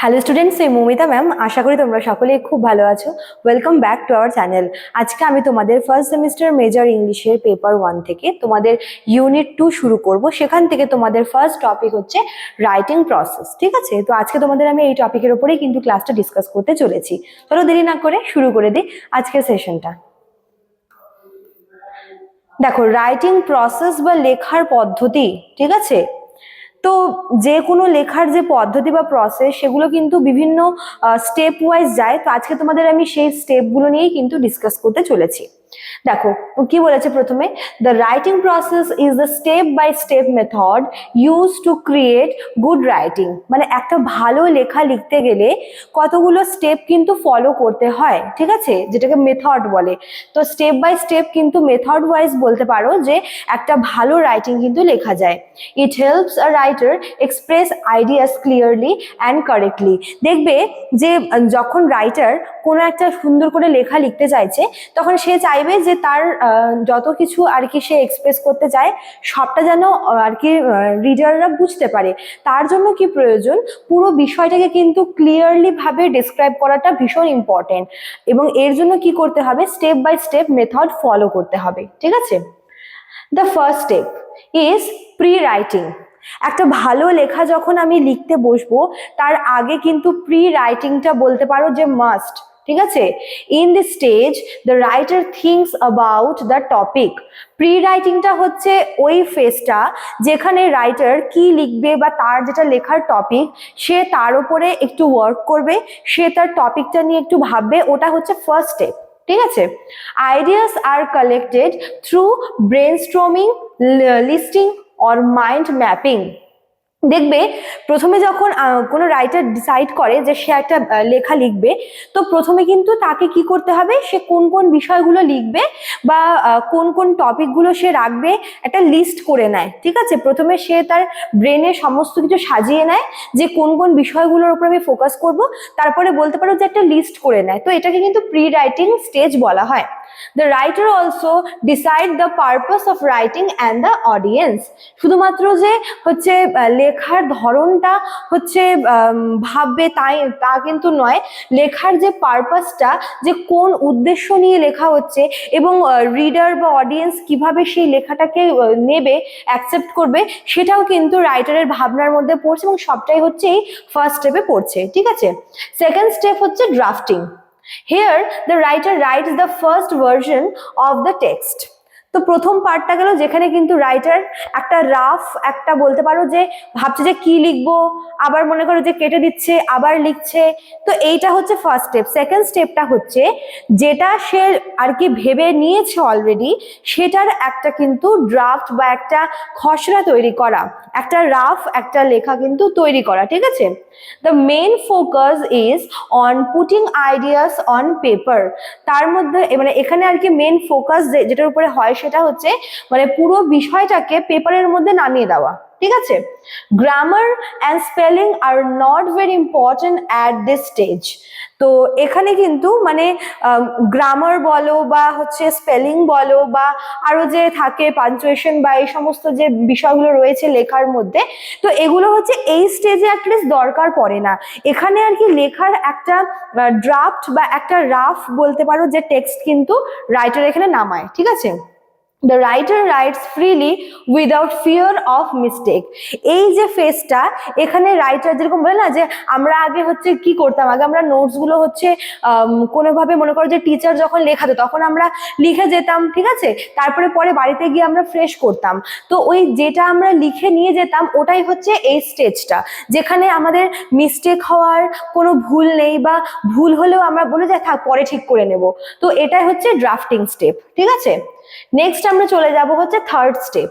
Hello students, এই Moumita ma'am. আশা করি তোমরা সকলেই খুব ভালো আছো। Welcome back to our channel. আজকে আমি তোমাদের ফার্স্ট সেমিস্টার মেজর ইংলিশের পেপার 1 থেকে তোমাদের ইউনিট 2 শুরু করব। সেখান থেকে তোমাদের ফার্স্ট টপিক হচ্ছে রাইটিং প্রসেস। ঠিক আছে, তো আজকে তোমাদের আমি এই টপিকের উপরেই কিন্তু ক্লাসটা ডিসকাস করতে চলেছি। চলো দেরি না করে শুরু করে দিই আজকের সেশনটা। দেখো, রাইটিং প্রসেস বা লেখার পদ্ধতি, ঠিক আছে, তো যে কোনো লেখার যে পদ্ধতি বা প্রসেস সেগুলো কিন্তু বিভিন্ন স্টেপ ওয়াইজ যায়। তো আজকে তোমাদের আমি সেই স্টেপগুলো নিয়েই কিন্তু ডিসকাস করতে চলেছি। দেখো কি বলেছে প্রথমে, the writing process is the step by step method use to create good writing. মানে একটা ভালো লেখা লিখতে গেলে কতগুলো স্টেপ কিন্তু ফলো করতে হয়, ঠিক আছে, যেটাকে মেথড বলে। তো স্টেপ বাই স্টেপ কিন্তু মেথড ওয়াইজ বলতে পারো যে একটা ভালো রাইটিং কিন্তু লেখা যায়। It helps a writer express ideas clearly and correctly. দেখবে যে যখন রাইটার কোনো একটা সুন্দর করে লেখা লিখতে চাইছে, তখন সে চাইবে যে তার যত কিছু আর কি সে এক্সপ্রেস করতে চায় সবটা যেন আর কি রিডাররা বুঝতে পারে। তার জন্য কি প্রয়োজন, পুরো বিষয়টাকে কিন্তু ক্লিয়ারলি ভাবে ডিসক্রাইব করাটা ভীষণ ইম্পর্টেন্ট, এবং এর জন্য কি করতে হবে, step by step method follow করতে হবে। ঠিক আছে, the first step is pre writing. একটা ভালো লেখা যখন আমি লিখতে বসবো তার আগে কিন্তু প্রি রাইটিংটা বলতে পারো যে মাস্ট। ঠিক আছে, in this stage the writer thinks about the topic. Pre রাইটিংটা হচ্ছে ওই ফেজটা যেখানে রাইটার কি লিখবে বা তার যেটা লেখার টপিক সে তার উপরে একটু ওয়ার্ক করবে, সে তার টপিকটা নিয়ে একটু ভাববে, ওটা হচ্ছে ফার্স্ট স্টেপ। ঠিক আছে, ideas are collected through brainstorming, listing or mind mapping. দেখবে প্রথমে যখন কোনো রাইটার ডিসাইড করে যে সে একটা লেখা লিখবে, তো প্রথমে কিন্তু তাকে কি করতে হবে, সে কোন কোন বিষয়গুলো লিখবে বা কোন কোন টপিকগুলো সে রাখবে একটা লিস্ট করে নেয়। ঠিক আছে, প্রথমে সে তার ব্রেনে সমস্ত কিছু সাজিয়ে নেয় যে কোন কোন বিষয়গুলোর উপর আমি ফোকাস করব, তারপরে বলতে পারো যে একটা লিস্ট করে নেয়। তো এটাকে কিন্তু প্রি রাইটিং স্টেজ বলা হয়। The writer also decide the purpose of writing and the audience. শুধুমাত্র যে হচ্ছে লেখার ধরনটা হচ্ছে ভাববে তাই তা কিন্তু নয়, লেখার যে পারপাসটা, যে কোন উদ্দেশ্য নিয়ে লেখা হচ্ছে এবং রিডার বা অডিয়েন্স কিভাবে সেই লেখাটাকে নেবে, অ্যাকসেপ্ট করবে, সেটাও কিন্তু রাইটারের ভাবনার মধ্যে পড়ছে এবং সবটাই হচ্ছে এই ফার্স্ট স্টেপে পড়ছে। ঠিক আছে, সেকেন্ড স্টেপ হচ্ছে drafting. Here the writer writes the first version of the text. তো প্রথম পার্টটা গেল যেখানে কিন্তু রাইটার একটা রাফ একটা বলতে পারো যে ভাবছে যে কি লিখবো, আবার মনে করো যে কেটে দিচ্ছে আবার লিখছে। তো এইটা হচ্ছে ফার্স্ট স্টেপ। সেকেন্ড স্টেপটা হচ্ছে যেটা সে আর কি ভেবে নিয়েছে অলরেডি, সেটার একটা কিন্তু ড্রাফট বা একটা খসড়া তৈরি করা, একটা রাফ একটা লেখা কিন্তু তৈরি করা। ঠিক আছে, the main focus is on putting ideas on paper. তার মধ্যে মানে এখানে আর কি মেইন ফোকাস যেটার উপরে হয় সেটা হচ্ছে মানে পুরো বিষয়টাকে পেপারের মধ্যে নামিয়ে দেওয়া। ঠিক আছে, grammar and spelling are not very important at this stage. তো এখানে কিন্তু মানে গ্রামার বলো বা হচ্ছে স্পেলিং বলো বা আরো যে থাকে পাঞ্চুয়েশন বা এই সমস্ত যে বিষয়গুলো রয়েছে লেখার মধ্যে, তো এগুলো হচ্ছে এই স্টেজে অ্যাটলিস্ট দরকার পড়ে না। এখানে আর কি লেখার একটা ড্রাফট বা একটা রাফ বলতে পারো যে টেক্সট কিন্তু রাইটার এখানে নামায়। ঠিক আছে, The writer writes freely without fear of mistake. এই যে ফেজটা এখানে রাইটার যেরকম বলে না যে আমরা আগে হচ্ছে কি করতাম, আগে আমরা নোটস গুলো হচ্ছে কোনোভাবে মনে করো যে টিচার যখন লেখাতো তখন আমরা লিখে যেতাম। ঠিক আছে, তারপরে পরে বাড়িতে গিয়ে আমরা ফ্রেশ করতাম। তো ওই যেটা আমরা লিখে নিয়ে যেতাম ওটাই হচ্ছে এই স্টেজটা, যেখানে আমাদের মিস্টেক হওয়ার কোনো ভুল নেই বা ভুল হলেও আমরা বলে যাই থাক পরে ঠিক করে নেব। তো এটাই হচ্ছে ড্রাফটিং স্টেপ। ঠিক আছে, নেক্সট আমরা চলে যাব হচ্ছে থার্ড স্টেপ।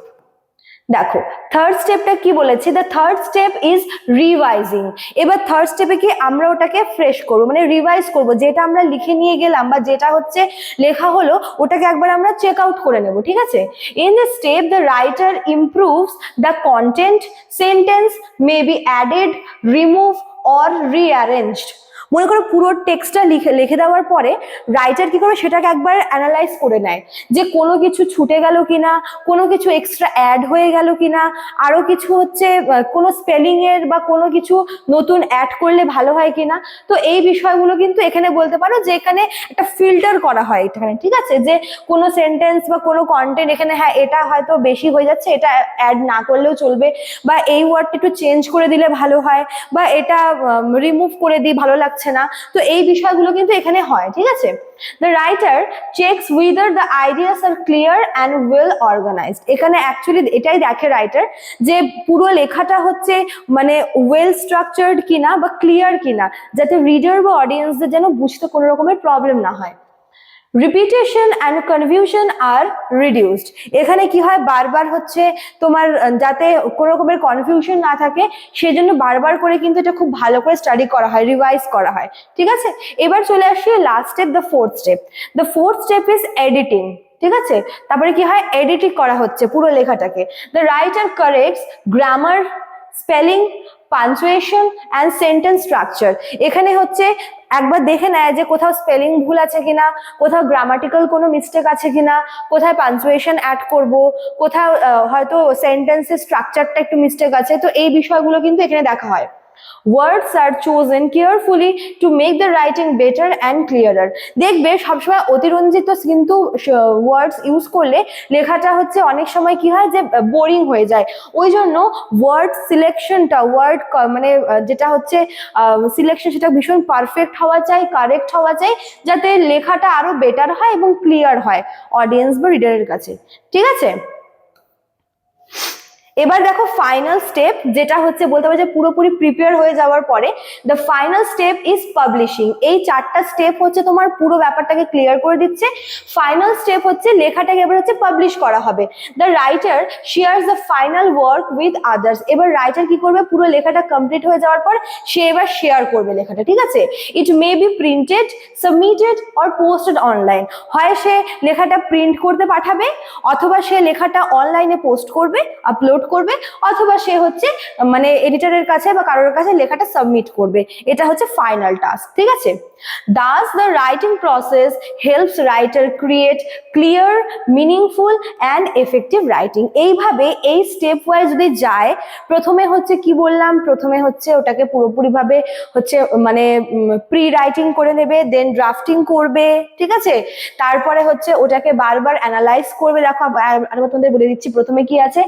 দেখো থার্ড স্টেপটা কি বলেছে, the third step is revising. এবার থার্ড স্টেপে কি আমরা ওটাকে ফ্রেশ করবো, মানে রিভাইজ করবো, যেটা আমরা লিখে নিয়ে গেলাম বা যেটা হচ্ছে লেখা হলো ওটাকে একবার আমরা চেক আউট করে নেব। ঠিক আছে, in this step the writer improves the content, sentence may be added, remove or rearranged. মনে করো পুরো টেক্সটটা লিখে দেওয়ার পরে রাইটার কি করে সেটাকে একবার অ্যানালাইজ করে নেয় যে কোনো কিছু ছুটে গেল কিনা, কোনো কিছু এক্সট্রা অ্যাড হয়ে গেল কিনা, আরো কিছু হচ্ছে কোনো স্পেলিং এর বা কোনো কিছু নতুন অ্যাড করলে ভালো হয় কিনা। তো এই বিষয়গুলো কিন্তু এখানে বলতে পারো যে এখানে একটা ফিল্টার করা হয় এখানে, ঠিক আছে, যে কোনো সেন্টেন্স বা কোনো কন্টেন্ট এখানে হ্যাঁ এটা হয়তো বেশি হয়ে যাচ্ছে, এটা অ্যাড না করলেও চলবে, বা এই ওয়ার্ডটা একটু চেঞ্জ করে দিলে ভালো হয়, বা এটা রিমুভ করে দিই ভালো লাগছে না। তো এই বিষয়গুলো কিন্তু এখানে হয়, ঠিক আছে। The writer checks whether the ideas are clear and well organised. এখানে অ্যাকচুয়ালি এটাই দেখে রাইটার যে পুরো লেখাটা হচ্ছে মানে ওয়েল স্ট্রাকচার্ড কিনা বা ক্লিয়ার কিনা, যাতে রিডার বা অডিয়েন্সদের যেন বুঝতে কোনো রকমের প্রবলেম না হয়। Repetition and confusion are reduced. এখানে কি হয়, বারবার হচ্ছে তোমার যাতে কোনো রকমের কনফিউশন না থাকে সেজন্য বারবার করে কিন্তু এটা খুব ভালো করে স্টাডি করা হয়, রিভাইজ করা হয়, ঠিক আছে। এবার চলে আসি last step, the fourth step. The fourth step is editing, ঠিক আছে। তারপরে কি হয়, এডিটিং করা হচ্ছে পুরো লেখাটাকে। The writer কারেক্টস grammar, spelling, punctuation and sentence structure. এখানে হচ্ছে একবার দেখে নেয় যে কোথাও স্পেলিং ভুল আছে কিনা, কোথাও গ্রামাটিক্যাল কোনো মিস্টেক আছে কিনা, কোথায় পাঞ্চুয়েশন অ্যাড করব, কোথাও হয়তো সেন্টেন্সের স্ট্রাকচারটা একটু মিস্টেক আছে। তো এই বিষয়গুলো কিন্তু এখানে দেখা হয়। Words are chosen carefully to make the writing better and clearer. দেখবে সবসময় অতিরঞ্জিত কিন্তু ওয়ার্ডস ইউজ করলে লেখাটা হচ্ছে অনেক সময় কি হয় যে বোরিং হয়ে যায়। ওই জন্য ওয়ার্ড সিলেকশনটা, ওয়ার্ড মানে যেটা হচ্ছে সিলেকশন, সেটা ভীষণ পারফেক্ট হওয়া চাই, কারেক্ট হওয়া চাই, যাতে লেখাটা আরো বেটার হয় এবং ক্লিয়ার হয় অডিয়েন্স বা রিডারের কাছে, ঠিক আছে। এবার দেখো ফাইনাল স্টেপ, যেটা হচ্ছে বলতে হবে যে পুরোপুরি প্রিপেয়ার হয়ে যাওয়ার পরে the final step is publishing. এই চারটা স্টেপ হচ্ছে তোমার পুরো ব্যাপারটাকে ক্লিয়ার করে দিচ্ছে। ফাইনাল স্টেপ হচ্ছে লেখাটাকে এবার হচ্ছে পাবলিশ করা হবে। The writer shares the final work with others. এবার রাইটার কি করবে, পুরো লেখাটা কমপ্লিট হয়ে যাওয়ার পর সে এবার শেয়ার করবে লেখাটা, ঠিক আছে। It may be printed, submitted or posted online. হয় সে লেখাটা প্রিন্ট করতে পাঠাবে, অথবা সে লেখাটা অনলাইনে পোস্ট করবে, আপলোড করবে, অথবা সে হচ্ছে মানে এডিটরের কাছে বা কারোর কাছে লেখাটা সাবমিট করবে। এটা হচ্ছে ফাইনাল টাস্ক, ঠিক আছে। Thus the writing process helps writer create clear, meaningful and effective writing. এইভাবে এই স্টেপ ওয়াইজ যদি যায়, প্রথমে হচ্ছে কি বললাম, প্রথমে হচ্ছে ওটাকে পুরোপুরি ভাবে হচ্ছে মানে প্রি রাইটিং করে নেবে, দেন ড্রাফটিং করবে, ঠিক আছে। তারপরে হচ্ছে ওটাকে বারবার অ্যানালাইজ করবে। দেখো আরেকবার তোমাদের বলে দিচ্ছি, প্রথমে কি আছে,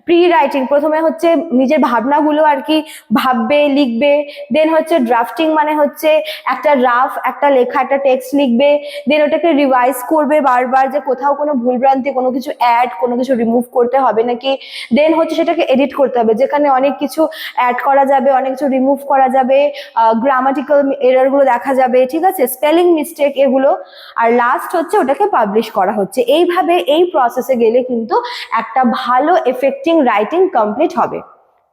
প্রি রাইটিং, প্রথমে হচ্ছে নিজের ভাবনাগুলো আর কি ভাববে, লিখবে। দেন হচ্ছে ড্রাফটিং, মানে হচ্ছে একটা রাফ একটা লেখা, একটা টেক্সট লিখবে। দেন ওটাকে রিভাইজ করবে বারবার যে কোথাও কোনো ভুলভ্রান্তি, কোনো কিছু অ্যাড, কোনো কিছু রিমুভ করতে হবে নাকি। দেন হচ্ছে সেটাকে এডিট করতে হবে, যেখানে অনেক কিছু অ্যাড করা যাবে, অনেক কিছু রিমুভ করা যাবে, গ্রামাটিক্যাল এরর গুলো দেখা যাবে, ঠিক আছে, স্পেলিং মিস্টেক এগুলো। আর লাস্ট হচ্ছে ওটাকে পাবলিশ করা হচ্ছে। এইভাবে এই প্রসেসে গেলে কিন্তু একটা ভালো এফেক্টিং রাইটিং কমপ্লিট হবে,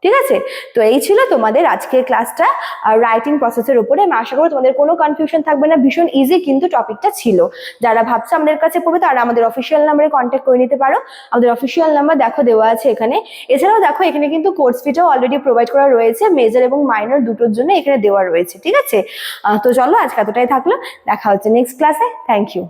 ঠিক আছে। তো এই ছিল তোমাদের আজকের ক্লাসটা রাইটিং প্রসেসের উপরে। আমি আশা করি তোমাদের কোনো কনফিউশন থাকবে না, ভীষণ ইজি কিন্তু টপিকটা ছিল। যারা ভাবছে আমাদের কাছে পড়বে তারা আমাদের অফিসিয়াল নাম্বারে কন্ট্যাক্ট করে নিতে পারো। আমাদের অফিসিয়াল নাম্বার দেখো দেওয়া আছে এখানে। এছাড়াও দেখো এখানে কিন্তু কোর্স ফিটাও অলরেডি প্রোভাইড করা রয়েছে, মেজর এবং মাইনর দুটোর জন্য এখানে দেওয়া রয়েছে, ঠিক আছে। তো চলো আজকে এতটাই থাকলো, দেখা হচ্ছে নেক্সট ক্লাসে। Thank you.